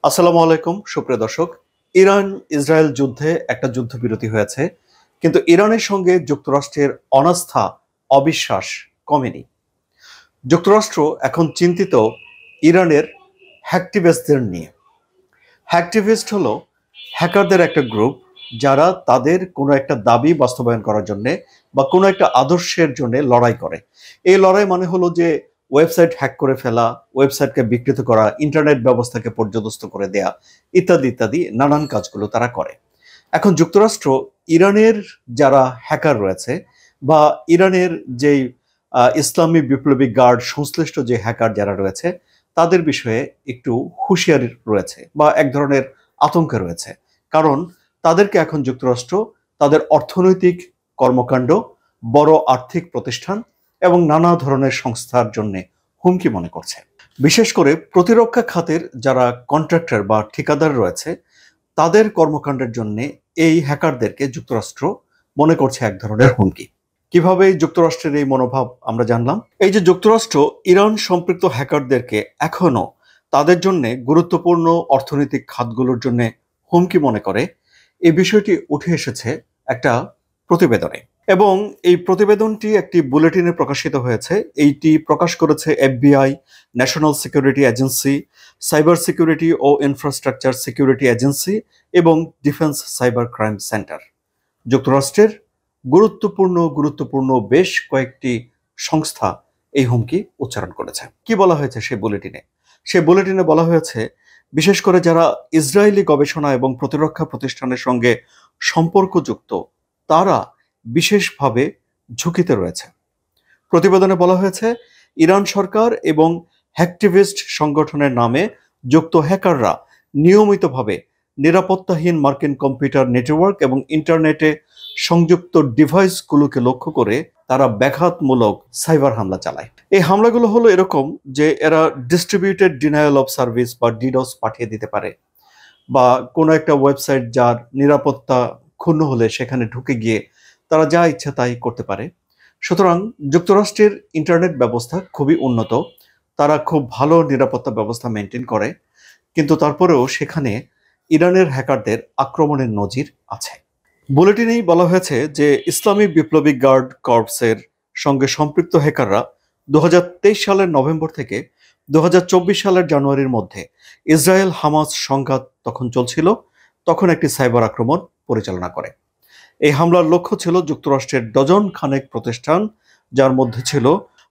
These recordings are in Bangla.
আসসালামু আলাইকুম সুপ্রিয় দর্শক। ইরান ইসরায়েল যুদ্ধে একটা যুদ্ধবিরতি হয়েছে, কিন্তু ইরানের সঙ্গে যুক্তরাষ্ট্রের অনাস্থা অবিশ্বাস কমেনি। যুক্তরাষ্ট্র এখন চিন্তিত ইরানের হ্যাকটিভিস্টদের নিয়ে। হ্যাকটিভিস্ট হলো হ্যাকারদের একটা গ্রুপ, যারা তাদের কোনো একটা দাবি বাস্তবায়ন করার জন্য বা কোনো একটা আদর্শের জন্য লড়াই করে। এই লড়াই মানে হলো যে ওয়েবসাইট হ্যাক করে ফেলা, ওয়েবসাইটকে বিকৃত করা, ইন্টারনেট ব্যবস্থাকে পর্যদস্ত করে দেয়া, ইত্যাদি ইত্যাদি নানান কাজগুলো তারা করে। এখন যুক্তরাষ্ট্র ইরানের যারা হ্যাকার রয়েছে বা ইরানের যেই ইসলামী বিপ্লবী গার্ড সংশ্লিষ্ট যে হ্যাকার যারা রয়েছে, তাদের বিষয়ে একটু হুঁশিয়ারি রয়েছে বা এক ধরনের আতঙ্কে রয়েছে। কারণ তাদেরকে এখন যুক্তরাষ্ট্র তাদের অর্থনৈতিক কর্মকাণ্ড, বড় আর্থিক প্রতিষ্ঠান এবং নানা ধরনের সংস্থার জন্য হুমকি মনে করছে। বিশেষ করে প্রতিরক্ষা খাতের যারা কন্ট্রাক্টর বা ঠিকাদার রয়েছে, তাদের কর্মকাণ্ডের জন্য এই হ্যাকারদেরকে যুক্তরাষ্ট্র মনে করছে এক ধরনের হুমকি। কিভাবে যুক্তরাষ্ট্রের এই মনোভাব আমরা জানলাম। এই যে যুক্তরাষ্ট্র ইরান সম্পৃক্ত হ্যাকারদেরকে এখনো তাদের জন্য গুরুত্বপূর্ণ অর্থনৈতিক খাতগুলোর জন্য হুমকি মনে করে, এই বিষয়টি উঠে এসেছে একটা প্রতিবেদনে। এবং এই প্রতিবেদনটি একটি বুলেটিনে প্রকাশিত হয়েছে। এইটি প্রকাশ করেছে FBI, national security agency, cyber security ও ইনফ্রাস্ট্রাকচার সিকিউরিটি এজেন্সি এবং ডিফেন্স সাইবার ক্রাইম সেন্টার। যুক্তরাষ্ট্রের গুরুত্বপূর্ণ বেশ কয়েকটি সংস্থা এই হুমকি উচ্চারণ করেছে। কি বলা হয়েছে সেই বুলেটিনে বলা হয়েছে, বিশেষ করে যারা ইসরায়েলি গবেষণা এবং প্রতিরক্ষা প্রতিষ্ঠানের সঙ্গে সম্পর্কযুক্ত, তারা বিশেষভাবে ঝুঁকিতে রয়েছে। প্রতিবেদনে বলা হয়েছে, ইরান সরকার এবং হ্যাকটিভিস্ট সংগঠনের নামে যুক্ত হ্যাকাররা নিয়মিতভাবে নিরাপত্তাহীন মার্কিন কম্পিউটার নেটওয়ার্ক এবং ইন্টারনেটে সংযুক্ত ডিভাইসগুলোকে লক্ষ্য করে তারা ব্যাঘাতমূলক সাইবার হামলা চালায়। এই হামলাগুলো হলো এরকম যে এরা ডিস্ট্রিবিউটেড ডিনায়াল অফ সার্ভিস বা ডিডোস পাঠিয়ে দিতে পারে, বা কোনো একটা ওয়েবসাইট যার নিরাপত্তা ক্ষুণ্ণ হলে সেখানে ঢুকে গিয়ে তারা যা ইচ্ছা তাই করতে পারে। সুতরাং যুক্তরাষ্ট্রের ইন্টারনেট ব্যবস্থা খুবই উন্নত, তারা খুব ভালো নিরাপত্তা ব্যবস্থা মেনটেন করে, কিন্তু তারপরেও সেখানে ইরানের হ্যাকারদের আক্রমণের নজির আছে। বুলেটিনেই বলা হয়েছে যে ইসলামী বিপ্লবী গার্ড কর্পসের সঙ্গে সম্পৃক্ত হ্যাকাররা 2023 সালের নভেম্বর থেকে 2024 সালের জানুয়ারির মধ্যে ইসরায়েল হামাস সংঘাত তখন চলছিল, তখন একটি সাইবার আক্রমণ পরিচালনা করে। এই হামলার লক্ষ্য ছিল যুক্তরাষ্ট্রের ডজন খানেক প্রতিষ্ঠান, যার মধ্যে ছিল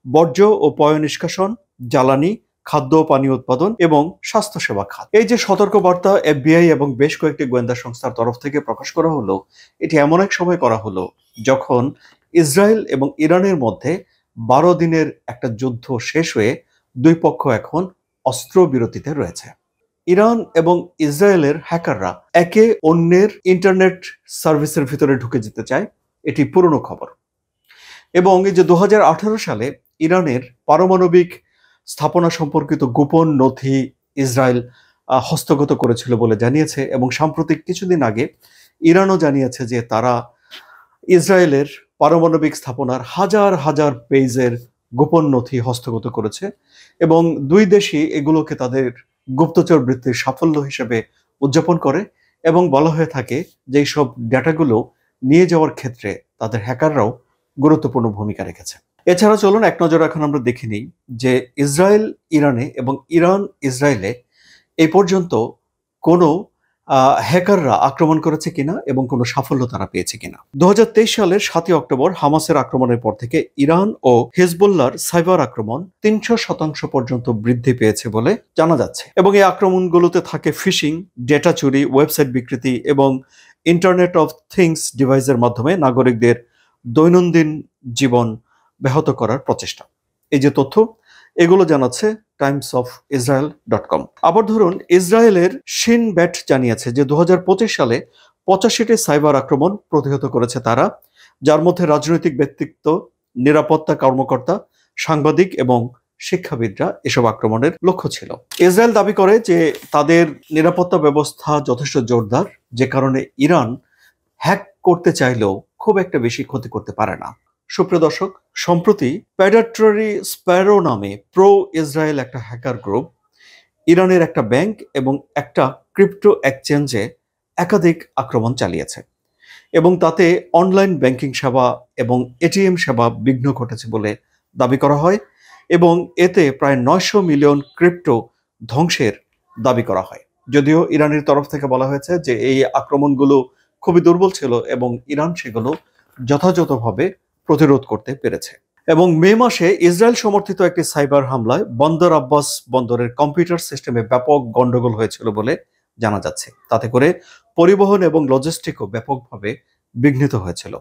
বর্জ্য ও পয় নিষ্কাশন, জ্বালানি, খাদ্য ও পানীয় উৎপাদন এবং স্বাস্থ্যসেবা খাত। এই যে সতর্কবার্তা এফবিআই এবং বেশ কয়েকটি গোয়েন্দা সংস্থার তরফ থেকে প্রকাশ করা হলো, এটি এমন এক সময় করা হলো যখন ইসরায়েল এবং ইরানের মধ্যে 12 দিনের একটা যুদ্ধ শেষ হয়ে দুই পক্ষ এখন অস্ত্রবিরতিতে রয়েছে। ইরান এবং ইসরায়েলের হ্যাকাররা একে অন্যের ইন্টারনেট সার্ভিসের ভিতরে ঢুকে যেতে চায়, এটি পুরনো খবর। এবং এই যে 2018 সালে ইরানের পারমাণবিক স্থাপনা সম্পর্কিত গোপন নথি ইসরায়েল হস্তগত করেছিল বলে জানিয়েছে, এবং সাম্প্রতিক কিছুদিন আগে ইরানও জানিয়েছে যে তারা ইসরায়েলের পারমাণবিক স্থাপনার হাজার হাজার পেজের গোপন নথি হস্তগত করেছে, এবং দুই দেশই এগুলোকে তাদের গুপ্তচর বৃত্তির সাফল্য হিসেবে উদযাপন করে, এবং বলা হয়ে থাকে যে এইসব ডেটাগুলো নিয়ে যাওয়ার ক্ষেত্রে তাদের হ্যাকাররাও গুরুত্বপূর্ণ ভূমিকা রেখেছে। এছাড়া চলুন এক নজর এখন আমরা দেখে নিই যে ইসরায়েল ইরানে এবং ইরান ইসরায়েলে এই পর্যন্ত কোনো হ্যাকাররা আক্রমণ করেছে কিনা এবং কোনো সাফল্য তারা পেয়েছে কিনা। 2023 সালের 7 অক্টোবর হামাসের আক্রমণের পর থেকে ইরান ও হেজবুল্লাহর সাইবার আক্রমণ 300% পর্যন্ত বৃদ্ধি পেয়েছে বলে জানা যাচ্ছে, এবং এই আক্রমণগুলোতে থাকে ফিশিং, ডেটা চুরি, ওয়েবসাইট বিকৃতি এবং ইন্টারনেট অফ থিংস ডিভাইসের মাধ্যমে নাগরিকদের দৈনন্দিন জীবন ব্যাহত করার প্রচেষ্টা। এই যে তথ্য, এগুলো জানাচ্ছে timesofisrael.com। আবার ধরুন, ইসরায়েলের শিন ব্যাট জানিয়েছে যে 2025 সালে 85টি সাইবার আক্রমণ প্রতিহত করেছে তারা, যার মধ্যে রাজনৈতিক ব্যক্তিত্ব, নিরাপত্তা কর্মকর্তা, সাংবাদিক এবং শিক্ষাবিদরা এসব আক্রমণের লক্ষ্য ছিল। ইসরায়েল দাবি করে যে তাদের নিরাপত্তা ব্যবস্থা যথেষ্ট জোরদার, যে কারণে ইরান হ্যাক করতে চাইলেও খুব একটা বেশি ক্ষতি করতে পারে না। সুপ্রিয় দর্শক, সম্প্রতি প্রেডেটরি স্প্যারো নামে প্রো ইসরায়েল একটা হ্যাকার গ্রুপ ইরানের একটা ব্যাংক এবং একটা ক্রিপ্টো এক্সচেঞ্জে একাধিক আক্রমণ চালিয়েছে এবং তাতে অনলাইন ব্যাংকিং সেবা এবং এটিএম সেবা বিঘ্ন ঘটেছে বলে দাবি করা হয় এবং এতে প্রায় 900 মিলিয়ন ক্রিপ্টো ধ্বংসের দাবি করা হয়। যদিও ইরানের তরফ থেকে বলা হয়েছে যে এই আক্রমণগুলো খুবই দুর্বল ছিল এবং ইরান সেগুলো যথাযথভাবে প্রতিরোধ করতে পেরেছে। এবং মে মাসে ইসরায়েল সমর্থিত একটি সাইবার হামলায় বন্দর আব্বাস বন্দরের কম্পিউটার সিস্টেমে ব্যাপক গন্ডগোল হয়েছিল বলে জানা যাচ্ছে। তাতে করে পরিবহন এবং লজিস্টিকও ব্যাপকভাবে বিঘ্নিত হয়েছিল।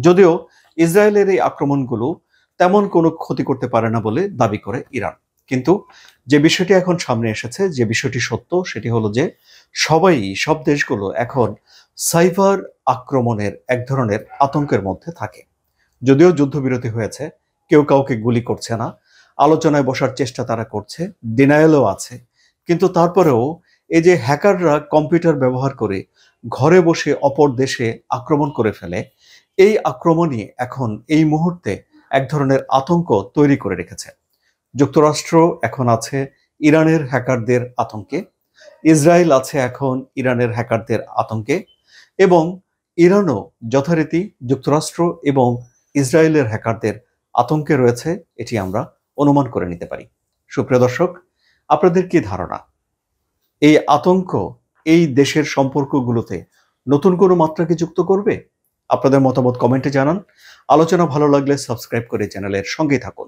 যদিও ইসরায়েলের এই আক্রমণগুলো তেমন কোনো ক্ষতি করতে পারে না বলে দাবি করে ইরান। কিন্তু যে বিষয়টি এখন সামনে এসেছে, যে বিষয়টি সত্য, সেটি হলো যে সব দেশগুলো এখন সাইবার আক্রমণের এক ধরনের আতঙ্কের মধ্যে থাকে। যদিও যুদ্ধবিরতি হয়েছে, কেউ কাউকে গুলি করছে না, আলোচনায় বসার চেষ্টা তারা করছে, ডিনায়ালও আছে, কিন্তু তারপরেও এই যে হ্যাকাররা কম্পিউটার ব্যবহার করে ঘরে বসে অপর দেশে আক্রমণ করে ফেলে, এই আক্রমণই এখন এই মুহূর্তে এক ধরনের আতঙ্ক তৈরি করে রেখেছে। যুক্তরাষ্ট্র এখন আছে ইরানের হ্যাকারদের আতঙ্কে, ইসরায়েল আছে এখন ইরানের হ্যাকারদের আতঙ্কে, এবং ইরানও যথারীতি যুক্তরাষ্ট্র এবং ইসরায়েলের হ্যাকারদের আতঙ্কে রয়েছে, এটি আমরা অনুমান করে নিতে পারি। সুপ্রিয় দর্শক, আপনাদের কি ধারণা এই আতঙ্ক এই দেশের সম্পর্কগুলোতে নতুন কোনো মাত্রাকে যুক্ত করবে? আপনাদের মতামত কমেন্টে জানান। আলোচনা ভালো লাগলে সাবস্ক্রাইব করে চ্যানেলের সঙ্গেই থাকুন।